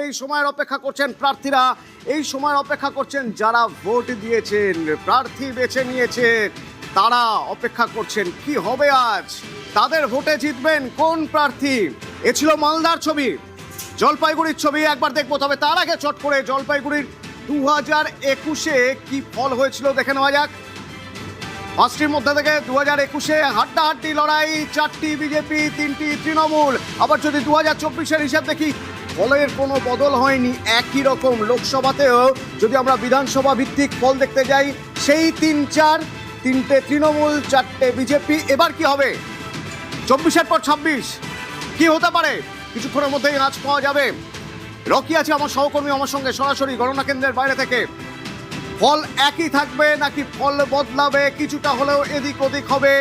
এই সময়ের অপেক্ষা করছেন প্রার্থীরা, এই সময়ের অপেক্ষা করছেন যারা ভোট দিয়েছেন, প্রার্থী বেছে নিয়েছেন, তারা অপেক্ষা করছেন কি হবে আজ, তাদের ভোটে জিতবেন কোন প্রার্থী। এ ছিল মালদার ছবি, জলপাইগুড়ির ছবি একবার দেখবো। তবে তার আগে চট করে জলপাইগুড়ির 2021-এ কি ফল হয়েছিল দেখে নেওয়া যাক। পাঁচটির মধ্যে থেকে 2021-এ হাড্ডাহাড্ডি লড়াই, 4টি বিজেপি, 3টি তৃণমূল। আবার যদি 2024-এর হিসাব দেখি, ফলের কোনো বদল হয়নি, একই রকম। লোকসভাতেও যদি আমরা বিধানসভা ভিত্তিক ফল দেখতে যাই, সেই 3-4, 3টে তৃণমূল, 4টে বিজেপি। এবার কি হবে? 24-এর পর 26 কি হতে পারে কিছুক্ষণের মধ্যেই আজ পাওয়া যাবে। রকি আছে আমার সহকর্মী আমার সঙ্গে সরাসরি গণনা কেন্দ্রের বাইরে থেকে। ফল একই থাকবে নাকি ফল বদলাবে, কিছুটা হলেও এদিক ওদিক হবে,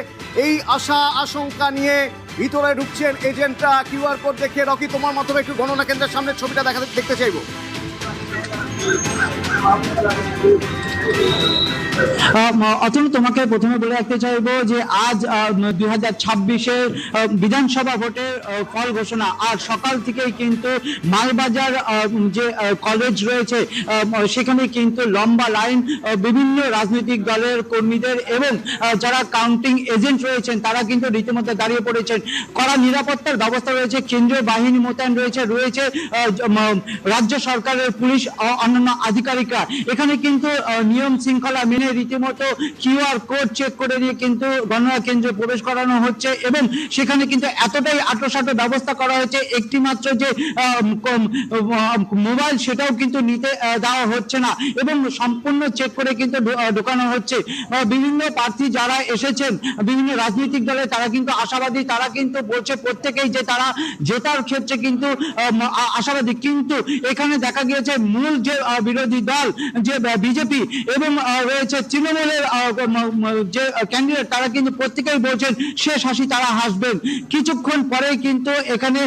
এই আশা আশঙ্কা নিয়ে ভিতরে ঢুকছেন এজেন্টরা। কিউআর কোড দেখিয়ে রকি তোমার মাধ্যমে একটু গণনা কেন্দ্রের সামনে ছবিটা দেখতে চাইবো। অতনু, তোমাকে প্রথমে বলে রাখতে চাইবো যে আজ 2026-এর বিধানসভা ভোটের ফল ঘোষণা। আর সকাল থেকেই কিন্তু মালবাজার যে কলেজ রয়েছে সেখানে কিন্তু লম্বা লাইন, বিভিন্ন রাজনৈতিক দলের কর্মীদের এবং যারা কাউন্টিং এজেন্ট রয়েছেন তারা কিন্তু রীতিমতো দাঁড়িয়ে পড়েছেন। কড়া নিরাপত্তার ব্যবস্থা রয়েছে, কেন্দ্রীয় বাহিনী মোতায়েন রয়েছে রাজ্য সরকারের পুলিশ, অন্যান্য আধিকারিকরা। এখানে কিন্তু নিয়ম শৃঙ্খলা মেনে রীতিমতো কিউআর কোড চেক করে দিয়ে কিন্তু গণনা কেন্দ্রে প্রবেশ করানো হচ্ছে এবং সেখানে কিন্তু এতটাই আঁটোসাঁটো ব্যবস্থা করা হয়েছে, একটি মাত্র যে মোবাইল সেটাও কিন্তু নিতে দেওয়া হচ্ছে না এবং সম্পূর্ণ চেক করে কিন্তু ঢোকানো হচ্ছে। বিভিন্ন প্রার্থী যারা এসেছেন বিভিন্ন রাজনৈতিক দলে তারা কিন্তু আশাবাদী, তারা কিন্তু বলছে প্রত্যেকেই যে তারা জেতার ক্ষেত্রে কিন্তু আশাবাদী। কিন্তু এখানে দেখা গিয়েছে মূল যে বিরোধী দল যে বিজেপি এবং রয়েছে তৃণমূলের যে ক্যান্ডিডেট, তারা কিন্তু প্রত্যেকেই বলছেন শেষ হাসি তারা হাসবেন। কিছুক্ষণ পরেই কিন্তু এখানে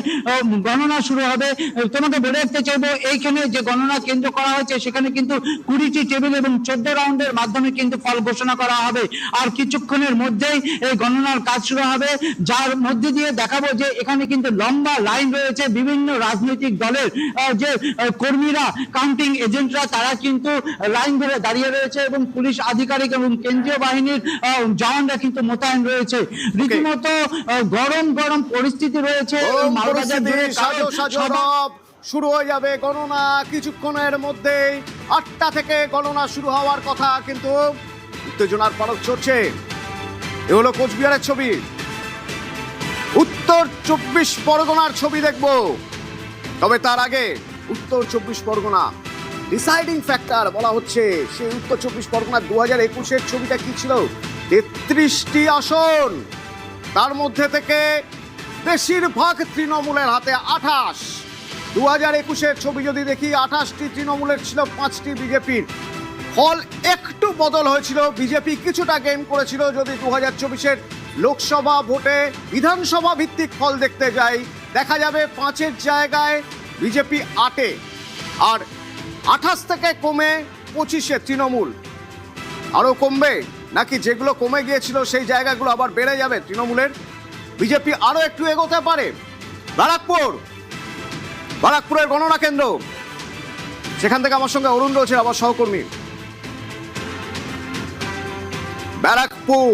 গণনা শুরু হবে। তোমাকে বলে রাখতে চাইবো, এইখানে যে গণনা কেন্দ্র করা হয়েছে সেখানে কিন্তু 20টি টেবিল এবং 14 রাউন্ডের মাধ্যমে কিন্তু ফল ঘোষণা করা হবে। আর কিছুক্ষণের মধ্যেই এই গণনার কাজ শুরু হবে, যার মধ্যে দিয়ে দেখাবো যে এখানে কিন্তু লম্বা লাইন রয়েছে। বিভিন্ন রাজনৈতিক দলের যে কর্মীরা, কাউন্টিং এজেন্টরা, তারা কিন্তু লাইন ধরে দাঁড়িয়ে রয়েছে এবং পুলিশ আধিকারিক এবং কেন্দ্রীয় বাহিনীর জওয়ানরা কিন্তু মোতায়েন রয়েছে। রীতিমতো গরম গরম পরিস্থিতি রয়েছে। শুরু হয়ে যাবে গণনা কিছুক্ষণের মধ্যেই। 8টা থেকে গণনা শুরু হওয়ার কথা, কিন্তু উত্তেজনার পারদ চড়ছে। এ হলো কোচবিহারের ছবি, উত্তর 24 পরগনার ছবি দেখব। তবে তার আগে উত্তর 24 পরগনা ডিসাইডিং ফ্যাক্টর বলা হচ্ছে। সেই উত্তর 24 পরগনার 2021-এর ছবিটা কি ছিল? 33টি আসন, তার মধ্যে থেকে বেশিরভাগ তৃণমূলের হাতে 28। 2021-এর ছবি যদি দেখি, 28টি তৃণমূলের ছিল, 5টি বিজেপির। ফল একটু বদল হয়েছিল, বিজেপি কিছুটা গেইন করেছিল। যদি 2024-এর লোকসভা ভোটে বিধানসভা ভিত্তিক ফল দেখতে যাই, দেখা যাবে 5-এর জায়গায় বিজেপি 8-এ, আর 28 থেকে কমে 25-এ তৃণমূল। আরও কমবে নাকি যেগুলো কমে গিয়েছিল সেই জায়গাগুলো আবার বেড়ে যাবে তৃণমূলের? বিজেপি আরও একটু এগোতে পারে। বারাকপুরের গণনা কেন্দ্র, সেখান থেকে আমার সঙ্গে অরুণ রয়েছে আমার সহকর্মী। ব্যারাকপুর,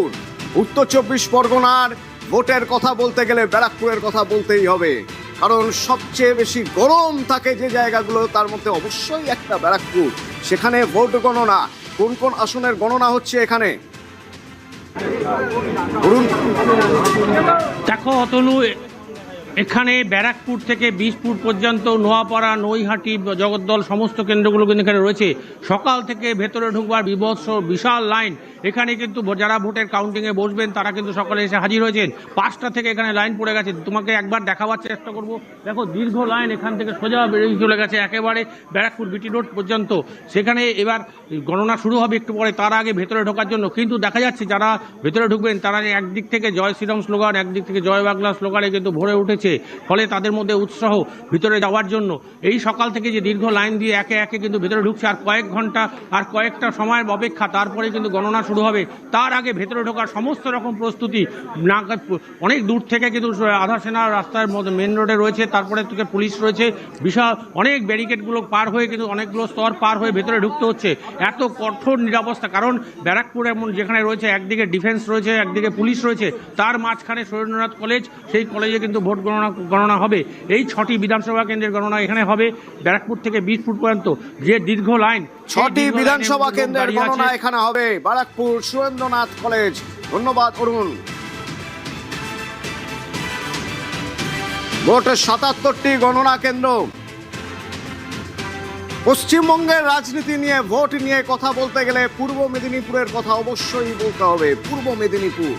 উত্তর 24 পরগনার ভোটের কথা বলতে গেলে ব্যারাকপুরের কথা বলতেই হবে, কারণ সবচেয়ে বেশি গরম থাকে যে জায়গাগুলো তার মধ্যে অবশ্যই একটা ব্যারাকপুর। সেখানে ভোট গণনা, কোন কোন আসনের গণনা হচ্ছে এখানে দেখো অতনু, এখানে ব্যারাকপুর থেকে বিষপুর পর্যন্ত, নোয়াপাড়া, নৈহাটি, জগদ্দল সমস্ত কেন্দ্রগুলো কিন্তু এখানে রয়েছে। সকাল থেকে ভেতরে ঢুকবার বিভৎস বিশাল লাইন। এখানে কিন্তু যারা ভোটের কাউন্টিংয়ে বসবেন তারা কিন্তু সকালে এসে হাজির হয়েছেন। 5টা থেকে এখানে লাইন পড়ে গেছে। তোমাকে একবার দেখাবার চেষ্টা করব। দেখো দীর্ঘ লাইন এখান থেকে সোজা বেরিয়ে চলে গেছে একেবারে ব্যারাকপুর বিটি রোড পর্যন্ত। সেখানে এবার গণনা শুরু হবে একটু পরে, তার আগে ভেতরে ঢোকার জন্য কিন্তু দেখা যাচ্ছে যারা ভেতরে ঢুকবেন তারা একদিক থেকে জয় শ্রীরাম স্লোগান, একদিক থেকে জয় বাংলা স্লোগানে কিন্তু ভরে উঠেছে। হচ্ছে, ফলে তাদের মধ্যে উৎসাহ ভিতরে যাওয়ার জন্য এই সকাল থেকে যে দীর্ঘ লাইন দিয়ে একে একে কিন্তু ভিতরে ঢুকছে। আর কয়েক ঘন্টা আর কয়েকটা সময়ের অপেক্ষা, তারপরে কিন্তু গণনা শুরু হবে। তার আগে ভেতরে ঢোকার সমস্ত রকম প্রস্তুতি অনেক দূর থেকে কিন্তু আধা সেনা রাস্তার মধ্যে মেন রোডে রয়েছে, তারপরে থেকে পুলিশ রয়েছে, বিশাল অনেক ব্যারিকেডগুলো পার হয়ে কিন্তু অনেকগুলো স্তর পার হয়ে ভেতরে ঢুকতে হচ্ছে। এত কঠোর নিরাপত্তা, কারণ ব্যারাকপুর এমন যেখানে রয়েছে একদিকে ডিফেন্স রয়েছে, একদিকে পুলিশ রয়েছে, তার মাঝখানে সুরেন্দ্রনাথ কলেজ, সেই কলেজে কিন্তু ভোট গণনা হবে। এই 6টি বিধানসভা কেন্দ্রের গণনা এখানে হবে। ব্যারাকপুর থেকে 20 ফুট পর্যন্ত যে দীর্ঘ লাইন, 6টি বিধানসভা কেন্দ্রের গণনা এখানে হবে। ব্যারাকপুর সুরেন্দ্রনাথ কলেজ। ধন্যবাদ অরুণ। মোট 77টি গণনা কেন্দ্র। পশ্চিমবঙ্গের রাজনীতি নিয়ে, ভোট নিয়ে কথা বলতে গেলে পূর্ব মেদিনীপুরের কথা অবশ্যই বলতে হবে। পূর্ব মেদিনীপুর,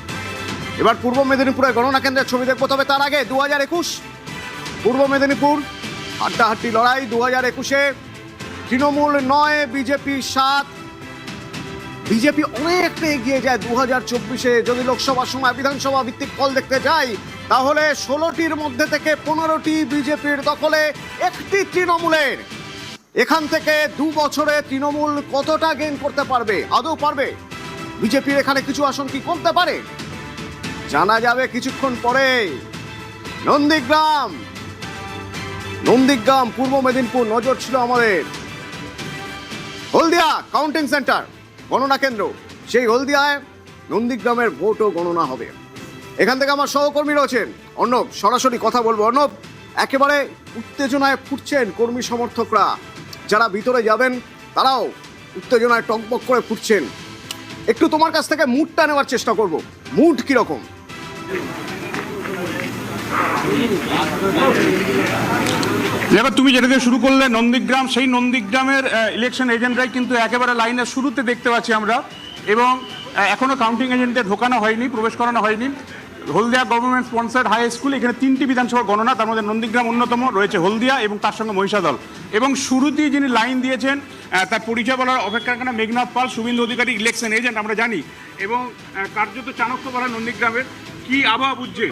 এবার পূর্ব মেদিনীপুরের গণনা কেন্দ্রের ছবি দেখবো। তবে তার আগে 2021 পূর্ব মেদিনীপুর হাড্ডাহাড্ডি লড়াই। 2021-এ তৃণমূল 9, বিজেপি 7। বিজেপি অনেকটা এগিয়ে যায় 2024-এ। যদি লোকসভার সময় বিধানসভা ভিত্তিক ফল দেখতে যাই, তাহলে 16টির মধ্যে থেকে 15টি বিজেপির দখলে, 1টি তৃণমূলের। এখান থেকে 2 বছরে তৃণমূল কতটা গেইন করতে পারবে? আদৌ পারবে? বিজেপির এখানে কিছু আসন কি করতে পারে? জানা যাবে কিছুক্ষণ পরে। নন্দীগ্রাম, পূর্ব মেদিনীপুর নজর ছিল আমাদের। হলদিয়া কাউন্টিং সেন্টার, গণনা কেন্দ্র। সেই হলদিয়ায় নন্দীগ্রামের ভোটও গণনা হবে। এখান থেকে আমার সহকর্মী রয়েছেন অর্ণব, সরাসরি কথা বলবো। অর্ণব, একেবারে উত্তেজনায় ফুটছেন কর্মী সমর্থকরা, যারা ভিতরে যাবেন তারাও উত্তেজনায় টকবক করে ফুটছেন। একটু তোমার কাছ থেকে মুডটা নেওয়ার চেষ্টা করব। মুড কিরকম? এবার তুমি যেটা দিয়ে শুরু করলে নন্দীগ্রাম, সেই নন্দীগ্রামের ইলেকশন এজেন্টরাই কিন্তু একেবারে লাইনের শুরুতে দেখতে পাচ্ছি আমরা। এবং এখনো কাউন্টিং এজেন্টদের ঢোকানো হয়নি, প্রবেশ করানো হয়নি। হলদিয়া গভর্নমেন্ট স্পন্সার্ড হাই স্কুল, এখানে 3টি বিধানসভা গণনা, তার মধ্যে নন্দীগ্রাম অন্যতম, রয়েছে হলদিয়া এবং তার সঙ্গে মহিষাদল। এবং শুরুতেই যিনি লাইন দিয়েছেন তার পরিচয় বলার অপেক্ষা রাখে না, মেঘনাথ পাল, শুভেন্দু অধিকারী ইলেকশন এজেন্ট আমরা জানি। এবং কার্যত চাণক্য বলা নন্দীগ্রামের কি আবহাওয়া বুঝছেন?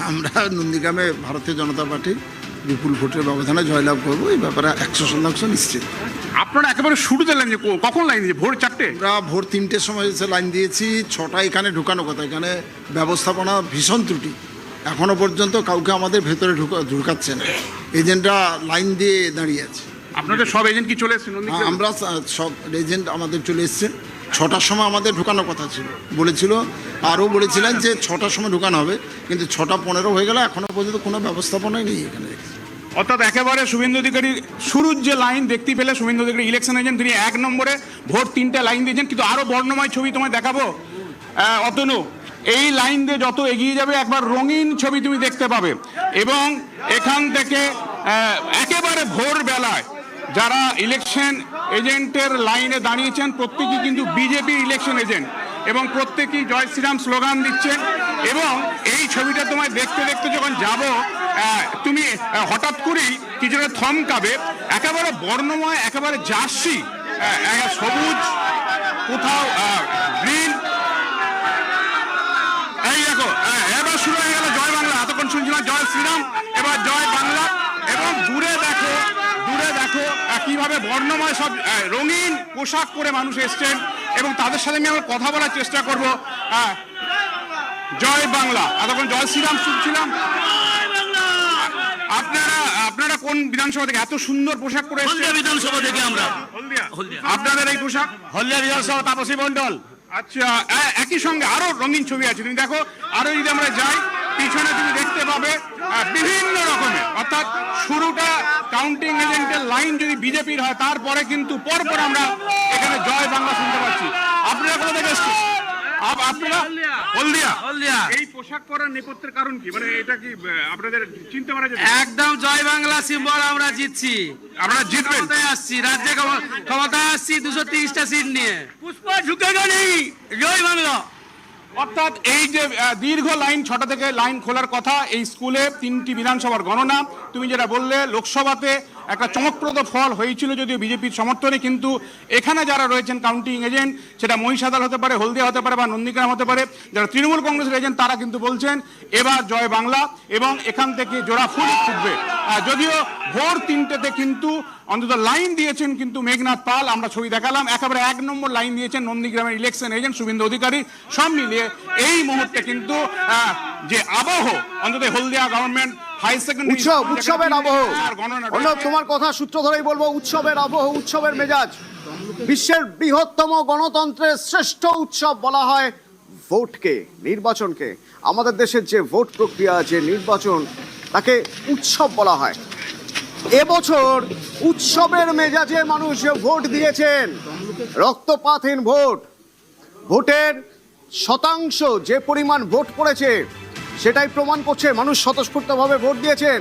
আমরা নন্দীগ্রামে ভারতীয় জনতা পার্টি বিপুল ভোটের ব্যবধানে জয়লাভ করবো, এই ব্যাপারে 100% নিশ্চিত। আপনারা একেবারে শুরুতে লাইন দিয়ে, কখন লাইন দিয়ে? ভোর 4টে? আমরা ভোর 3টের সময় এসে লাইন দিয়েছি। 6টা এখানে ঢুকানো কথা। এখানে ব্যবস্থাপনা ভীষণ ত্রুটি। এখনো পর্যন্ত কাউকে আমাদের ভেতরে ঢুকাচ্ছে না। এজেন্টরা লাইন দিয়ে দাঁড়িয়ে আছে। আপনাদের সব এজেন্ট কি চলে এসেছেন? আমরা সব এজেন্ট আমাদের চলে এসছে। 6টার সময় আমাদের ঢুকানোর কথা ছিল, বলেছিল, আরও বলেছিলেন যে 6টার সময় ঢুকানো হবে, কিন্তু 6:15 হয়ে গেল, এখনো পর্যন্ত কোনো ব্যবস্থাপনাই নেই এখানে। অর্থাৎ একেবারে শুভেন্দু অধিকারী শুরুর যে লাইন দেখতে পেলে, শুভেন্দু অধিকারী ইলেকশন এজেন্ট, তিনি 1 নম্বরে ভোট 3টে লাইন দিয়েছেন। কিন্তু আরও বর্ণময় ছবি তোমায় দেখাবো অতনু। এই লাইন দিয়ে যত এগিয়ে যাবে, একবার রঙিন ছবি তুমি দেখতে পাবে। এবং এখান থেকে একেবারে ভোরবেলায় যারা ইলেকশন এজেন্টের লাইনে দাঁড়িয়েছেন, প্রত্যেকেই কিন্তু বিজেপি ইলেকশন এজেন্ট, এবং প্রত্যেকেই জয় শ্রীরাম স্লোগান দিচ্ছেন। এবং এই ছবিটা তোমায় দেখতে দেখতে যখন যাব, তুমি হঠাৎ করেই কিছুটা থমকাবে। একেবারে বর্ণময়, একেবারে জার্সি, সবুজ, কোথাও গ্রিন। এই দেখো, এবার শুরু হয়ে গেল জয় বাংলা। এতক্ষণ শুনছিলাম জয় শ্রীরাম, এবার জয় বাংলা। এবং দূরে দেখো কিভাবে বর্ণময় সব রঙিন পোশাক পরে মানুষ এসছেন, এবং তাদের সাথে আমি আমার কথা বলার চেষ্টা করব। জয় বাংলা, এতক্ষণ জয় শ্রীরাম শুনছিলাম। আপনারা কোন বিধানসভা থেকে এত সুন্দর পোশাক পরে এসেছেন? হলদিয়া বিধানসভা থেকে আমরা। আপনাদের এই পোশাক? হলদিয়া বিধানসভা, তাপসী মণ্ডল। আচ্ছা, একই সঙ্গে আরো রঙিন ছবি আছে। তুমি দেখো, আরো যদি আমরা যাই পিছনে, তুমি দেখতে পাবে বিভিন্ন রকমের, অর্থাৎ শুরুটা কাউন্টিং এজেন্টের লাইন যদি বিজেপির হয়, তারপরে কিন্তু পরপর আমরা এখানে জয় বাংলা শুনতে পাচ্ছি। আপনারা কোথা থেকে এসেছেন? আপনারা হলদিয়া। এই পোশাক পরার নেপথ্যের কারণ কি? মানে এটা কি আপনাদের চিনতে পারা যায়? একদম জয় বাংলা সিম্বল। আমরা জিতছি, আমরা জিতবেন। আসছি রাজ্যে, ক্ষমতায় আসছি 230টা সিট নিয়ে। পুষ্প ঢুকে নেই, জয় বাংলা। অর্থাৎ এই যে দীর্ঘ লাইন, 6টা থেকে লাইন খোলার কথা। এই স্কুলে 3টি বিধানসভার গণনা। তুমি যেটা বললে, লোকসভাতে একটা চমকপ্রদ ফল হয়েছিল যদিও বিজেপির সমর্থনে, কিন্তু এখানে যারা রয়েছেন কাউন্টিং এজেন্ট, সেটা মহিষাদল হতে পারে, হলদিয়া হতে পারে বা নন্দীগ্রাম হতে পারে, যারা তৃণমূল কংগ্রেসের এজেন্ট তারা কিন্তু বলছেন এবার জয় বাংলা এবং এখান থেকে জোড়া ফুল ফুটবে। যদিও ভোর 3টেতে কিন্তু অন্তত লাইন দিয়েছেন কিন্তু মেঘনাথ পাল, আমরা ছবি দেখালাম, একেবারে 1 নম্বর লাইন দিয়েছেন নন্দীগ্রামের ইলেকশন এজেন্ট শুভেন্দু অধিকারী। সব মিলিয়ে এই মুহূর্তে কিন্তু যে আবহ অন্তত হলদিয়া গভর্নমেন্ট হাই সেকেন্ডারি উৎসবের আবহ, অর্ণব তোমার কথা সূত্র ধরেই বলবো, উৎসবের আবহ, উৎসবের মেজাজ। বিশ্বের বৃহত্তম গণতন্ত্রের শ্রেষ্ঠ উৎসব বলা হয় ভোটকে, নির্বাচনকে। আমাদের দেশের যে ভোট প্রক্রিয়া, যে নির্বাচন, তাকে উৎসব বলা হয়। এবছর উৎসবের মেজাজে মানুষ ভোট দিয়েছেন, রক্তপাতহীন ভোট। ভোটের শতাংশ যে পরিমাণ ভোট পড়েছে সেটাই প্রমাণ করছে মানুষ স্বতঃস্ফূর্তভাবে ভোট দিয়েছেন।